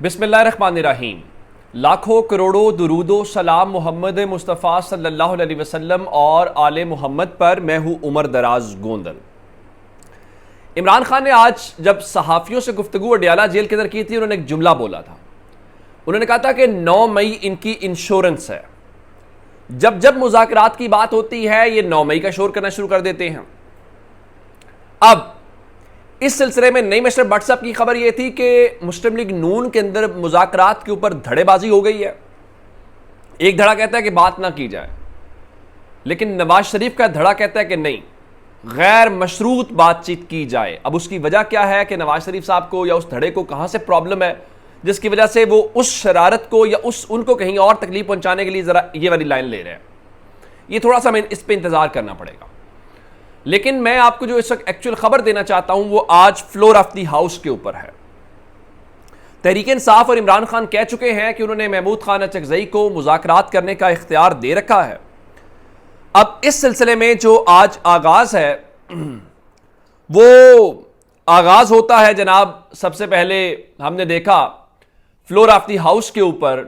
बिस्मिल्लाहिर्रहमानिर्रहीम। लाखों करोड़ों दुरूदो सलाम मोहम्मद मुस्तफ़ा सल्लल्लाहु अलैहि वसल्लम और आले मोहम्मद पर। मैं हूँ उमर दराज गोंदल। इमरान खान ने आज जब सहाफ़ियों से गुफ्तगू अडयाला जेल के अंदर की थी, उन्होंने एक जुमला बोला था। उन्होंने कहा था कि 9 मई इनकी इंश्योरेंस है। जब जब मुज़ाकरात की बात होती है, ये 9 मई का शोर करना शुरू कर देते हैं। अब इस सिलसिले में नई मिस्टर व्हाट्सएप की खबर यह थी कि मुस्लिम लीग नून के अंदर मुज़ाकरात के ऊपर धड़ेबाजी हो गई है। एक धड़ा कहता है कि बात ना की जाए, लेकिन नवाज शरीफ का धड़ा कहता है कि नहीं, गैर मशरूत बातचीत की जाए। अब उसकी वजह क्या है कि नवाज शरीफ साहब को या उस धड़े को कहां से प्रॉब्लम है जिसकी वजह से वो उस शरारत को या उनको कहीं और तकलीफ पहुंचाने के लिए जरा ये वाली लाइन ले रहे हैं। ये थोड़ा सा हमें इस पर इंतजार करना पड़ेगा। लेकिन मैं आपको जो इस वक्त एक्चुअल खबर देना चाहता हूं वो आज फ्लोर ऑफ द हाउस के ऊपर है। तहरीक इंसाफ और इमरान खान कह चुके हैं कि उन्होंने महमूद खान अचकजई को मुज़ाकरात करने का इख्तियार दे रखा है। अब इस सिलसिले में जो आज आगाज है वो आगाज होता है जनाब। सबसे पहले हमने देखा फ्लोर ऑफ द हाउस के ऊपर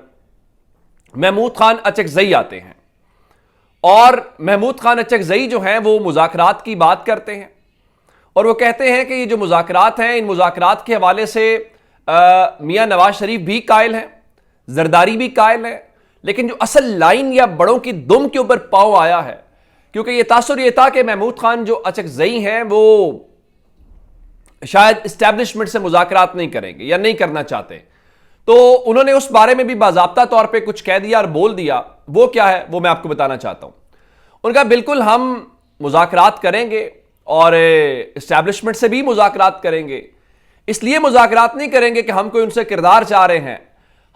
महमूद खान अचकजई आते हैं और महमूद खान अचकजई जो हैं वो मुज़ाकरात की बात करते हैं और वो कहते हैं कि ये जो मुज़ाकरात हैं, इन मुज़ाकरात के हवाले से मियां नवाज शरीफ भी कायल हैं, जरदारी भी कायल है, लेकिन जो असल लाइन या बड़ों की दुम के ऊपर पांव आया है, क्योंकि ये तासुर ये था कि महमूद खान जो अचकजई हैं वो शायद इस्टेब्लिशमेंट से मुज़ाकरात नहीं करेंगे या नहीं करना चाहते। तो उन्होंने उस बारे में भी बाज़ाब्ता तौर पे कुछ कह दिया और बोल दिया। वो क्या है वो मैं आपको बताना चाहता हूं। उनका बिल्कुल हम मुज़ाकरात करेंगे और इस्टेब्लिशमेंट से भी मुज़ाकरात करेंगे। इसलिए मुज़ाकरात नहीं करेंगे कि हम कोई उनसे किरदार चाह रहे हैं,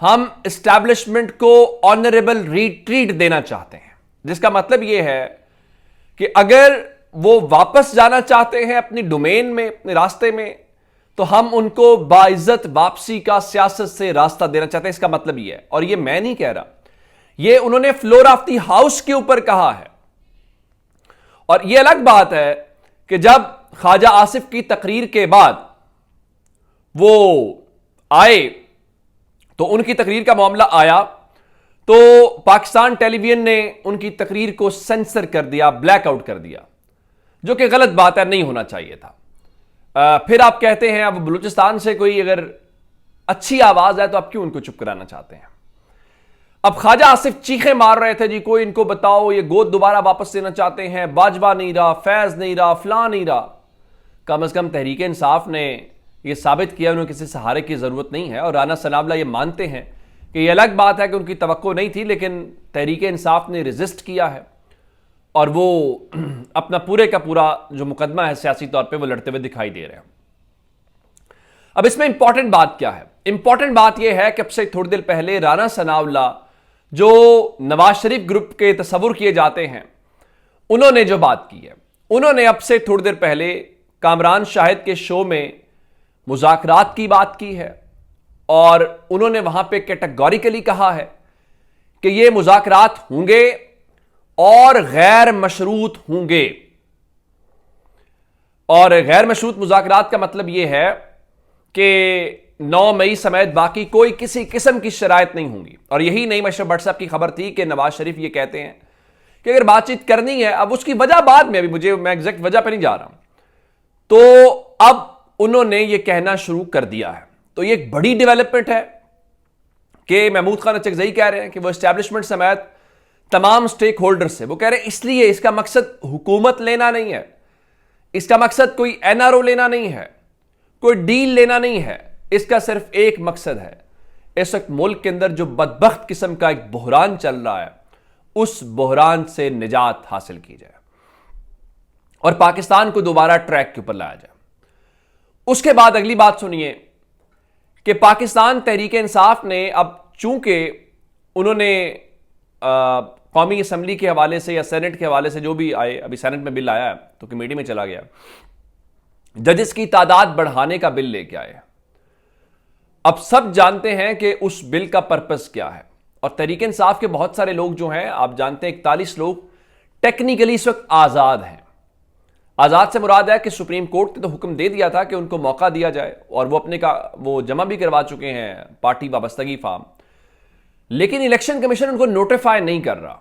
हम इस्टेब्लिशमेंट को ऑनरेबल रिट्रीट देना चाहते हैं। जिसका मतलब यह है कि अगर वो वापस जाना चाहते हैं अपनी डोमेन में, अपने रास्ते में, तो हम उनको बाइज्जत वापसी का सियासत से रास्ता देना चाहते हैं। इसका मतलब यह है, और यह मैं नहीं कह रहा, यह उन्होंने फ्लोर ऑफ द हाउस के ऊपर कहा है। और यह अलग बात है कि जब ख्वाजा आसिफ की तकरीर के बाद वो आए तो उनकी तकरीर का मामला आया तो पाकिस्तान टेलीविजन ने उनकी तकरीर को सेंसर कर दिया, ब्लैकआउट कर दिया, जो कि गलत बात है, नहीं होना चाहिए था। फिर आप कहते हैं अब बलूचिस्तान से कोई अगर अच्छी आवाज है तो आप क्यों उनको चुप कराना चाहते हैं। अब ख्वाजा आसिफ चीखें मार रहे थे, जी कोई इनको बताओ, ये गोद दोबारा वापस लेना चाहते हैं, बाजवा नहीं रहा, फैज नहीं रहा, फलां नहीं रहा। कम से कम तहरीक इंसाफ ने यह साबित किया उन्हें किसी सहारे की जरूरत नहीं है। और राना सनाबला ये मानते हैं कि यह अलग बात है कि उनकी तवक्को नहीं थी, लेकिन तहरीक इंसाफ ने रेजिस्ट किया है और वो अपना पूरे का पूरा जो मुकदमा है सियासी तौर पे वो लड़ते हुए दिखाई दे रहे हैं। अब इसमें इंपॉर्टेंट बात क्या है? इंपॉर्टेंट बात यह है कि अब से थोड़ी देर पहले राना सनाउल्लाह जो नवाज शरीफ ग्रुप के तस्वुर किए जाते हैं, उन्होंने जो बात की है, उन्होंने अब से थोड़ी देर पहले कामरान शाहिद के शो में मुज़ाकरात की बात की है और उन्होंने वहां पे कैटेगोरिकली कहा है कि ये मुज़ाकरात होंगे और गैर मशरूत होंगे। और गैर मशरूत मुज़ाकरात का मतलब यह है कि 9 मई समेत बाकी कोई किसी किस्म की शराइत नहीं होंगी। और यही नई मिस्टर व्हाट्सएप की खबर थी कि नवाज शरीफ ये कहते हैं कि अगर बातचीत करनी है, अब उसकी वजह बाद में, अभी मैं एग्जैक्ट वजह पे नहीं जा रहा हूं, तो अब उन्होंने ये कहना शुरू कर दिया है। तो ये एक बड़ी डेवलपमेंट है कि महमूद खान अचकजई कह रहे हैं कि वो एस्टैब्लिशमेंट समेत तमाम स्टेक होल्डर से, वो कह रहे हैं इसलिए इसका मकसद हुकूमत लेना नहीं है, इसका मकसद कोई एनआरओ लेना नहीं है, कोई डील लेना नहीं है, इसका सिर्फ एक मकसद है, इस वक्त मुल्क के अंदर जो बदबख्त किस्म का एक बहरान चल रहा है, उस बहरान से निजात हासिल की जाए और पाकिस्तान को दोबारा ट्रैक के ऊपर लाया जाए। उसके बाद अगली बात सुनिए कि पाकिस्तान तहरीक इंसाफ ने, अब चूंकि उन्होंने कौमी असम्बली के हवाले से या सेनेट के हवाले से जो भी आए, अभी सेनेट में बिल आया है तो कमेटी में चला गया, जजेस की तादाद बढ़ाने का बिल लेके आए। अब सब जानते हैं कि उस बिल का पर्पस क्या है। और तहरीक इंसाफ के बहुत सारे लोग जो हैं, आप जानते हैं 41 लोग टेक्निकली इस वक्त आजाद हैं। आज़ाद से मुराद है कि सुप्रीम कोर्ट ने तो हुक्म दे दिया था कि उनको मौका दिया जाए और वो अपने का वो जमा भी करवा चुके हैं पार्टी वाबस्तगी फॉर्म, लेकिन इलेक्शन कमीशन उनको नोटिफाई नहीं कर रहा।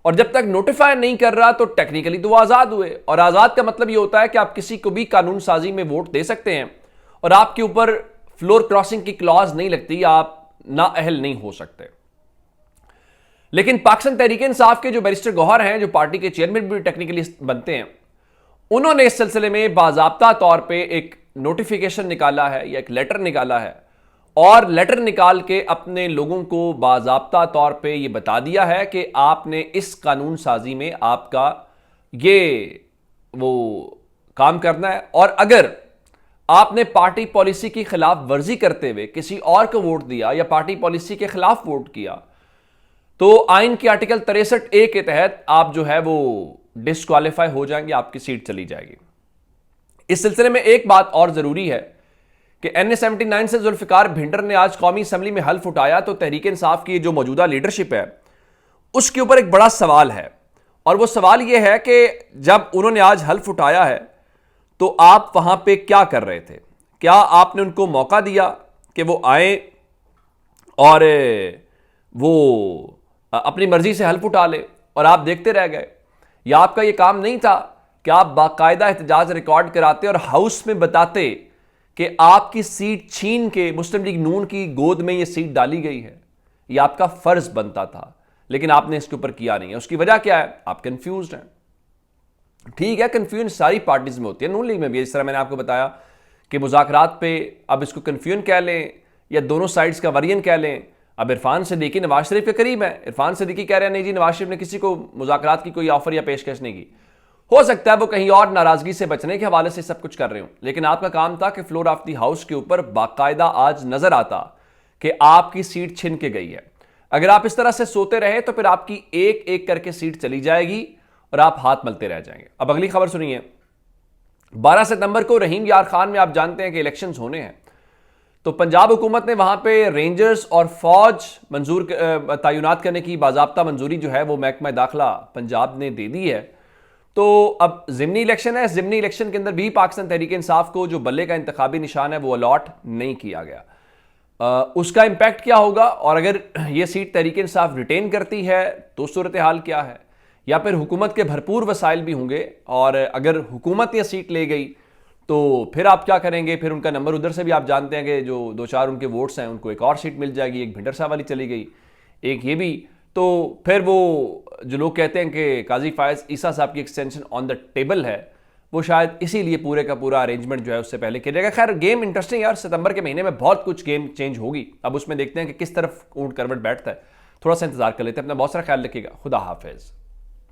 और जब तक नोटिफाई नहीं कर रहा तो टेक्निकली तो वो आज़ाद हुए, और आज़ाद का मतलब ये होता है कि आप किसी को भी कानून साजी में वोट दे सकते हैं और आपके ऊपर फ्लोर क्रॉसिंग की क्लॉज नहीं लगती, आप नाअहल नहीं हो सकते। लेकिन पाकिस्तान तहरीक-ए-इंसाफ के जो बैरिस्टर गौहर हैं, जो पार्टी के चेयरमैन भी टेक्निकली बनते हैं, उन्होंने इस सिलसिले में बाज़ाब्ता तौर पे एक नोटिफिकेशन निकाला है या एक लेटर निकाला है, और लेटर निकाल के अपने लोगों को बाज़ाब्ता तौर पे ये बता दिया है कि आपने इस कानून साजी में आपका ये वो काम करना है, और अगर आपने पार्टी पॉलिसी की खिलाफ वर्जी करते हुए किसी और को वोट दिया या पार्टी पॉलिसी के खिलाफ वोट किया तो आइन के आर्टिकल 63A के तहत आप जो है वो डिस्क्वालीफाई हो जाएंगे, आपकी सीट चली जाएगी। इस सिलसिले में एक बात और जरूरी है कि NA-79 से जुल्फिकार भिंडर ने आज कौमी असम्बली में हल्फ उठाया, तो तहरीक इंसाफ की जो मौजूदा लीडरशिप है उसके ऊपर एक बड़ा सवाल है, और वो सवाल ये है कि जब उन्होंने आज हल्फ उठाया है तो आप वहां पे क्या कर रहे थे? क्या आपने उनको मौका दिया कि वो आए और वो अपनी मर्जी से हल्फ उठा ले और आप देखते रह गए, या आपका ये काम नहीं था कि आप बाकायदा एहतजाज रिकॉर्ड कराते और हाउस में बताते कि आपकी सीट छीन के मुस्लिम लीग नून की गोद में ये सीट डाली गई है? ये आपका फर्ज बनता था, लेकिन आपने इसके ऊपर किया नहीं है। उसकी वजह क्या है? आप कंफ्यूज्ड हैं। ठीक है, कंफ्यूजन सारी पार्टीज में होती है, नून लीग में भी। इस तरह मैंने आपको बताया कि मुज़ाकरात पे अब इसको कंफ्यूजन कह लें या दोनों साइड्स का वरियन कह लें। अब इरफान सिद्दीकी नवाज शरीफ के करीब है, इरफान सिद्दीकी कह रहे हैं नहीं जी नवाज शरीफ ने किसी को मुज़ाकरात की कोई ऑफर या पेशकश नहीं की। हो सकता है वो कहीं और नाराजगी से बचने के हवाले से सब कुछ कर रहे हो, लेकिन आपका काम था कि फ्लोर ऑफ द हाउस के ऊपर बाकायदा आज नजर आता कि आपकी सीट छिन के गई है। अगर आप इस तरह से सोते रहे तो फिर आपकी एक एक करके सीट चली जाएगी और आप हाथ मलते रह जाएंगे। अब अगली खबर सुनिए। 12 सितंबर को रहीम यार खान में आप जानते हैं कि इलेक्शंस होने हैं, तो पंजाब हुकूमत ने वहां पे रेंजर्स और फौज मंजूर तैनात करने की बाज़ाब्ता मंजूरी जो है वो महकमा दाखिला पंजाब ने दे दी है। तो अब ज़िमनी इलेक्शन है, ज़िमनी इलेक्शन के अंदर भी पाकिस्तान तहरीक इंसाफ को जो बल्ले का इंतखाबी निशान है वो अलॉट नहीं किया गया। उसका इम्पैक्ट क्या होगा, और अगर ये सीट तहरीक इंसाफ रिटेन करती है तो सूरत हाल क्या है, या फिर हुकूमत के भरपूर वसाइल भी होंगे, और अगर हुकूमत ये सीट ले गई तो फिर आप क्या करेंगे? फिर उनका नंबर उधर से भी आप जानते हैं कि जो 2-4 उनके वोट्स हैं उनको एक और सीट मिल जाएगी, एक भिंडर साहब वाली चली गई, एक ये भी, तो फिर वो जो लोग कहते हैं कि काजी फायज ईसा साहब की एक्सटेंशन ऑन द टेबल है, वो शायद इसीलिए पूरे का पूरा अरेंजमेंट जो है उससे पहले किया जाएगा। खैर गेम इंटरेस्टिंग है और सितंबर के महीने में बहुत कुछ गेम चेंज होगी। अब उसमें देखते हैं कि किस तरफ ऊंट करवट बैठता है। थोड़ा सा इंतजार कर लेते हैं। अपना बहुत सारा ख्याल रखिएगा। खुदा हाफिज।